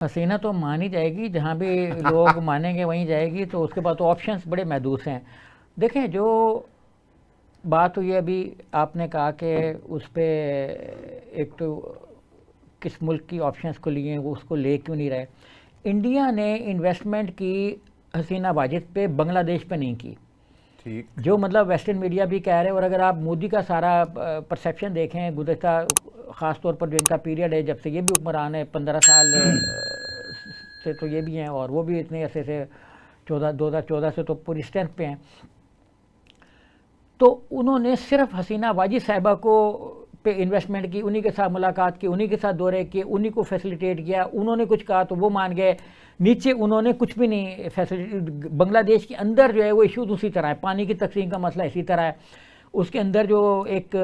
حسینہ تو مان ہی جائے گی، جہاں بھی لوگ مانیں گے وہیں جائے گی، تو اس کے بعد تو آپشنس بڑے محدود ہیں. دیکھیں جو بات ہوئی ابھی آپ نے کہا کہ اس پہ ایک تو کس ملک کی آپشنس کو لیے وہ اس کو لے کیوں نہیں رہے. انڈیا نے انویسٹمنٹ کی حسینہ واجد پہ، بنگلہ دیش پہ نہیں کی. جو مطلب ویسٹرن میڈیا بھی کہہ رہے ہیں، اور اگر آپ مودی کا سارا پرسیپشن دیکھیں گزشتہ خاص طور پر جو ان کا پیریڈ ہے جب سے یہ بھی حکمران ہے 15 سال سے، تو یہ بھی ہیں اور وہ بھی اتنے عرصے سے 2014 سے تو پوری اسٹرینتھ پہ ہیں. تو انہوں نے صرف حسینہ واجد صاحبہ کو پہ انویسٹمنٹ کی، انہی کے ساتھ ملاقات کی، انہی کے ساتھ دورے کیے، انہی کو فیسیلیٹیٹ کیا. انہوں نے کچھ کہا تو وہ مان گئے، نیچے انہوں نے کچھ بھی نہیں فیسیلیٹی. بنگلہ دیش کے اندر جو ہے وہ ایشوز اسی طرح ہے، پانی کی تقسیم کا مسئلہ اسی طرح ہے، اس کے اندر جو ایک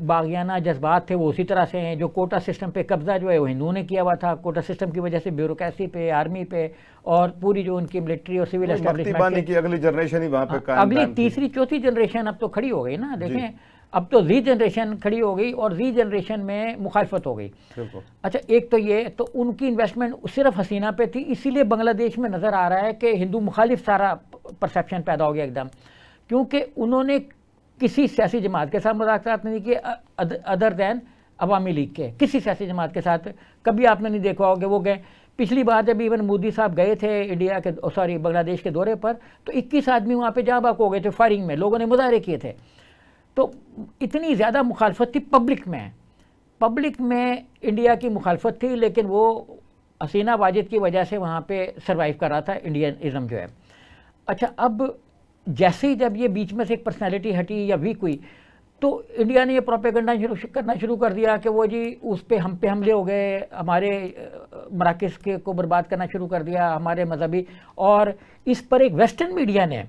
باغیانہ جذبات تھے وہ اسی طرح سے ہیں. جو کوٹا سسٹم پہ قبضہ جو ہے وہ ہندوؤں نے کیا ہوا تھا، کوٹا سسٹم کی وجہ سے بیوروکریسی پہ، آرمی پہ، اور پوری جو ان کی ملٹری اور سول اسٹیبلشمنٹ کی اگلی جنریشن ہی وہاں پہ قائم، اگلی تیسری چوتھی جنریشن اب تو کھڑی ہو گئی نا. دیکھیں اب تو ری جنریشن کھڑی ہو گئی اور ری جنریشن میں مخالفت ہو گئی. اچھا ایک تو یہ تو ان کی انویسٹمنٹ صرف حسینہ پہ تھی، اسی لیے بنگلہ دیش میں نظر آ رہا ہے کہ ہندو مخالف سارا پرسیپشن پیدا ہو گیا ایک دم، کیونکہ انہوں نے کسی سیاسی جماعت کے ساتھ مذاکرات نہیں کیے ادر دین عوامی لیگ کے. کسی سیاسی جماعت کے ساتھ کبھی آپ نے نہیں دیکھا ہوگا. وہ گئے پچھلی بار جب ایون مودی صاحب گئے تھے انڈیا کے بنگلہ دیش کے دورے پر، تو 21 آدمی وہاں پہ جاں بحق ہو گئے تھے فائرنگ میں، لوگوں نے مظاہرے کیے تھے. تو اتنی زیادہ مخالفت تھی پبلک میں انڈیا کی مخالفت تھی، لیکن وہ حسینہ واجد کی وجہ سے وہاں پہ سروائیو کر رہا تھا انڈینزم جو ہے. اچھا اب جیسے ہی جب یہ بیچ میں سے ایک پرسنالٹی ہٹی یا ویک ہوئی، تو انڈیا نے یہ پروپیگنڈا کرنا شروع کر دیا کہ وہ جی اس پہ ہم حملے ہو گئے، ہمارے مراکز کو برباد کرنا شروع کر دیا، ہمارے مذہبی. اور اس پر ایک ویسٹرن میڈیا نے،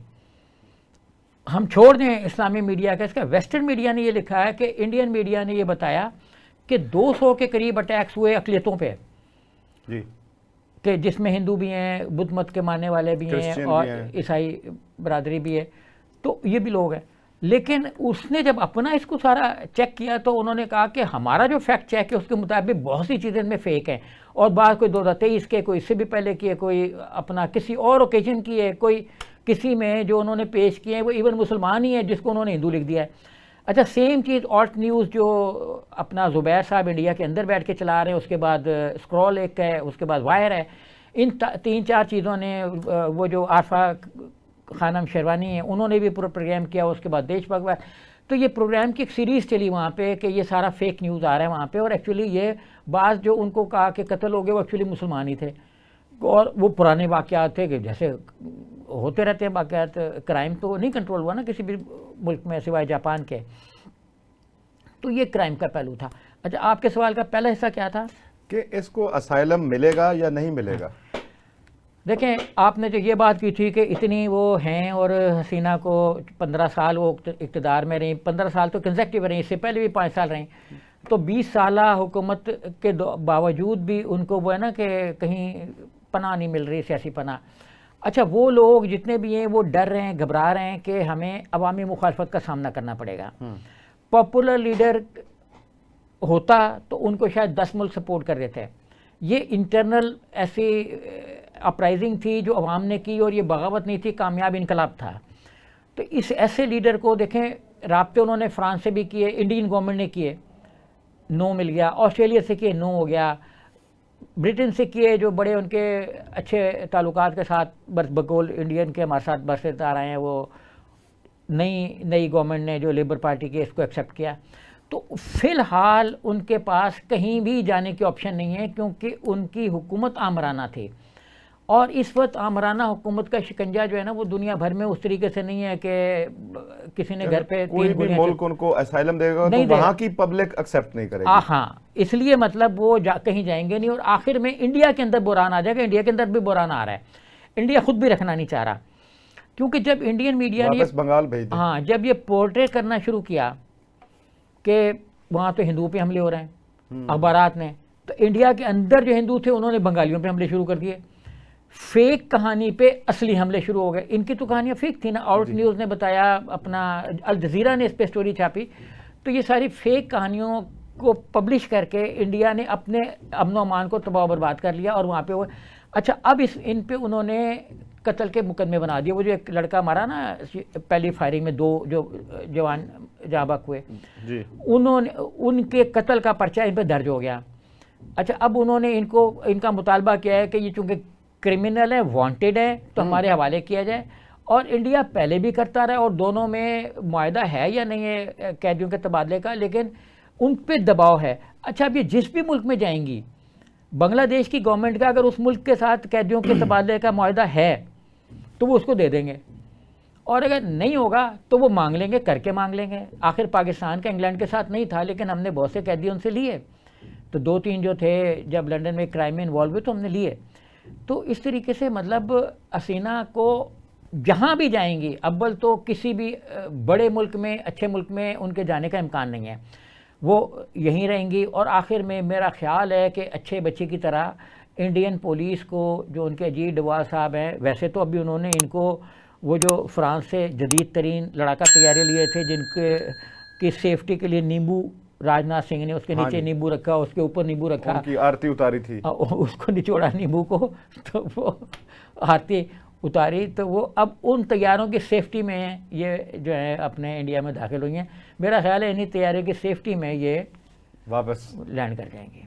ہم چھوڑ دیں اسلامی میڈیا کا، اس کا ویسٹرن میڈیا نے یہ لکھا ہے کہ انڈین میڈیا نے یہ بتایا کہ 200 کے قریب اٹیکس ہوئے اقلیتوں پہ، کہ جس میں ہندو بھی ہیں، بدھ مت کے ماننے والے بھی ہیں، اور عیسائی برادری بھی ہے، تو یہ بھی لوگ ہیں. لیکن اس نے جب اپنا اس کو سارا چیک کیا تو انہوں نے کہا کہ ہمارا جو فیکٹ چیک ہے اس کے مطابق بہت سی چیزیں ان میں فیک ہیں، اور بعض کوئی 2023 کے، کوئی اس سے بھی پہلے کیے، کوئی اپنا کسی اور اوکیزن کی ہے، کوئی کسی میں جو انہوں نے پیش کیے ہیں وہ ایون مسلمان ہی ہے جس کو انہوں نے ہندو لکھ دیا ہے. اچھا سیم چیز آلٹ نیوز جو اپنا زبیر صاحب انڈیا کے اندر بیٹھ کے چلا رہے ہیں، اس کے بعد اسکرول ایک ہے، اس کے بعد وائر ہے، ان 3-4 چیزوں نے، وہ جو عارفہ خانم شیروانی ہیں انہوں نے بھی پورا پروگرام کیا، اس کے بعد دیش بھگوا. تو یہ پروگرام کی ایک سیریز چلی وہاں پہ کہ یہ سارا فیک نیوز آ رہا ہے وہاں پہ، اور ایکچولی یہ بعض جو ان کو کہا کہ قتل ہو گئے وہ ایکچولی مسلمان ہی تھے، اور وہ پرانے واقعات تھے کہ جیسے ہوتے رہتے ہیں واقعات. کرائم تو نہیں کنٹرول ہوا نا کسی بھی ملک میں سوائے جاپان کے. تو یہ کرائم کا پہلو تھا. اچھا آپ کے سوال کا پہلا حصہ کیا تھا کہ اس کو اسائلم ملے گا یا نہیں ملے گا؟ دیکھیں آپ نے جو یہ بات کی تھی کہ اتنی وہ ہیں، اور حسینہ کو 15 سال وہ اقتدار میں رہیں، 15 سال تو کنزیکٹیو رہیں، اس سے پہلے بھی 5 سال رہیں، تو 20 سالہ حکومت کے باوجود بھی ان کو وہ ہے نا کہ کہیں پناہ نہیں مل رہی، سیاسی پناہ. اچھا وہ لوگ جتنے بھی ہیں وہ ڈر رہے ہیں، گھبرا رہے ہیں کہ ہمیں عوامی مخالفت کا سامنا کرنا پڑے گا. پاپولر لیڈر ہوتا تو ان کو شاید 10 ملک سپورٹ کر دیتے. یہ انٹرنل ایسی اپرائزنگ تھی جو عوام نے کی، اور یہ بغاوت نہیں تھی، کامیاب انقلاب تھا. تو اس ایسے لیڈر کو دیکھیں، رابطے انہوں نے فرانس سے بھی کیے، انڈین گورنمنٹ نے کیے، نو مل گیا، آسٹریلیا سے کیے، نو ہو گیا، برٹن سے کیے جو بڑے ان کے اچھے تعلقات کے ساتھ بقول انڈین کے ہمارے ساتھ برسے آ رہے ہیں، وہ نئی گورنمنٹ نے جو لیبر پارٹی کے اس کو ایکسیپٹ کیا. تو فی الحال ان کے پاس کہیں بھی جانے کی آپشن نہیں ہے، کیونکہ ان کی حکومت آمرانہ تھی، اور اس وقت آمرانہ حکومت کا شکنجہ جو ہے نا وہ دنیا بھر میں اس طریقے سے نہیں ہے کہ کسی نے گھر پہ کوئی بھی ملک ان کو اسائلم دے گا تو وہاں کی پبلک ایکسیپٹ نہیں کرے گی. ہاں اس لیے مطلب وہ کہیں جائیں گے نہیں، اور آخر میں انڈیا کے اندر بحران آ جائے گا. انڈیا کے اندر بھی بحران آ رہا ہے، انڈیا خود بھی رکھنا نہیں چاہ رہا، کیونکہ جب انڈین میڈیا نے بنگال بھیج دیا، ہاں جب یہ پورٹریٹ کرنا شروع کیا کہ وہاں تو ہندوؤں پہ حملے ہو رہے ہیں اخبارات نے، تو انڈیا کے اندر جو ہندو تھے انہوں نے بنگالیوں پہ حملے شروع کر دیے. فیک کہانی پہ اصلی حملے شروع ہو گئے. ان کی تو کہانیاں فیک تھی نا، آؤٹ نیوز نے بتایا، اپنا الجزیرہ نے اس پہ سٹوری چھاپی، تو یہ ساری فیک کہانیوں کو پبلش کر کے انڈیا نے اپنے امن و امان کو تباہ و برباد کر لیا اور وہاں پہ وہ اچھا اب ان پہ انہوں نے قتل کے مقدمے بنا دیے. وہ جو ایک لڑکا مارا نا پہلی فائرنگ میں 2 جو جوان جاں بحق ہوئے, جی انہوں نے ان کے قتل کا پرچہ ان پہ درج ہو گیا. اچھا اب انہوں نے ان کا مطالبہ کیا ہے کہ یہ چونکہ کرمنل ہے, وانٹیڈ ہے, تو ہمارے حوالے کیا جائے. اور انڈیا پہلے بھی کرتا رہا اور دونوں میں معاہدہ ہے یا نہیں ہے قیدیوں کے تبادلے کا, لیکن ان پہ دباؤ ہے. اچھا اب یہ جس بھی ملک میں جائیں گی, بنگلہ دیش کی گورنمنٹ کا اگر اس ملک کے ساتھ قیدیوں کے تبادلے کا معاہدہ ہے تو وہ اس کو دے دیں گے, اور اگر نہیں ہوگا تو وہ مانگ لیں گے, کر کے مانگ لیں گے. آخر پاکستان کا انگلینڈ کے ساتھ نہیں تھا, لیکن ہم نے بہت سے قیدی ان سے لیے, تو 2-3 جو تھے جب لنڈن میں کرائم میں انوالو ہوئے تو ہم نے لیے. تو اس طریقے سے مطلب حسینہ کو جہاں بھی جائیں گی, اول تو کسی بھی بڑے ملک میں, اچھے ملک میں ان کے جانے کا امکان نہیں ہے, وہ یہیں رہیں گی. اور آخر میں میرا خیال ہے کہ اچھے بچے کی طرح انڈین پولیس کو, جو ان کے اجیت ڈوال صاحب ہیں, ویسے تو ابھی انہوں نے ان کو وہ جو فرانس سے جدید ترین لڑاکا طیارے لیے تھے جن کی سیفٹی کے لیے نیمبو, راجناتھ سنگھ نے اس کے نیچے نیمبو رکھا, اس کے اوپر نیمبو رکھا, ان کی آرتی اتاری تھی, اس کو نچوڑا نیمبو کو, تو وہ آرتی اتاری. تو وہ اب ان طیاروں کی سیفٹی میں یہ جو ہے اپنے انڈیا میں داخل ہوئی ہیں. میرا خیال ہے انہی طیارے کی سیفٹی میں یہ واپس لینڈ کر جائیں گے.